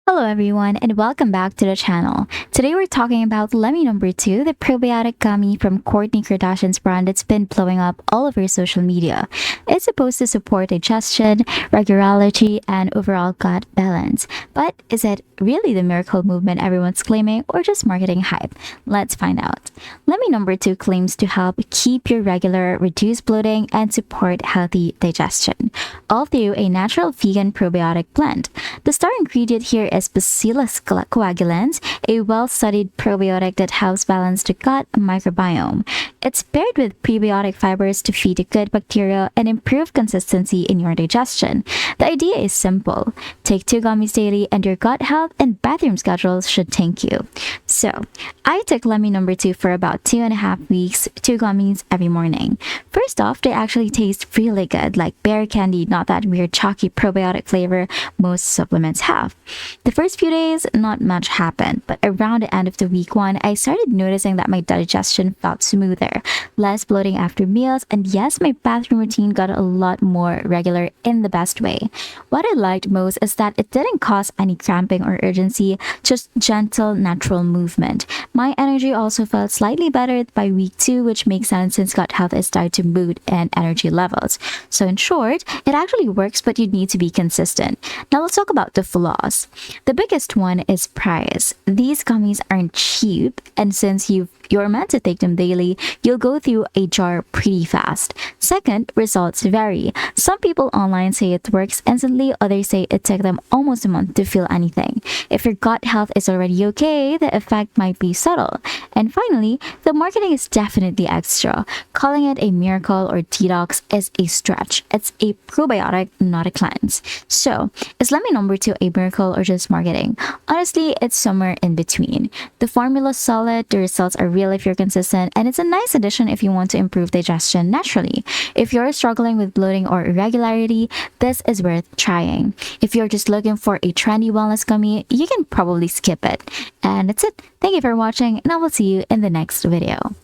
Hello everyone and welcome back to the channel. Today we're talking about Lemme number 2, the probiotic gummy from Kourtney Kardashian's brand that's been blowing up all over social media. It's supposed to support digestion, regularity, and overall gut balance. But is it really the miracle movement everyone's claiming or just marketing hype? Let's find out. Lemme number 2 claims to help keep your regular, reduce bloating, and support healthy digestion, all through a natural vegan probiotic blend. The star ingredient here is Bacillus coagulans, a well-studied probiotic that helps balance the gut microbiome. It's paired with prebiotic fibers to feed the good bacteria and improve consistency in your digestion. The idea is simple. Take 2 gummies daily and your gut health and bathroom schedules should thank you. So, I took Lemme number 2 for about 2.5 weeks, 2 gummies every morning. First off, they actually taste really good, like bear candy, not that weird chalky probiotic flavor most supplements have. The first few days, not much happened, but around the end of the week 1, I started noticing that my digestion felt smoother, less bloating after meals, and yes, my bathroom routine got a lot more regular in the best way. What I liked most is that it didn't cause any cramping or urgency, just gentle, natural movement. My energy also felt slightly better by week 2, which makes sense since gut health is tied to mood and energy levels. So in short, it actually works, but you need to be consistent. Now let's talk about the flaws. The biggest one is price. These gummies aren't cheap, and since you're meant to take them daily, you'll go through a jar pretty fast. Second, results vary. Some people online say it works instantly, others say it took them almost a month to feel anything. If your gut health is already okay, the effect might be subtle. And finally, the marketing is definitely extra. Calling it a miracle or detox is a stretch. It's a probiotic, not a cleanse. So, is Lemme number 2 a miracle or just marketing? Honestly, it's somewhere in between. The formula's solid, the results are real if you're consistent, and it's a nice addition if you want to improve digestion naturally. If you're struggling with bloating or irregularity, this is worth trying. If you're just looking for a trendy wellness gummy, you can probably skip it. And that's it. Thank you for watching, and I will see you in the next video.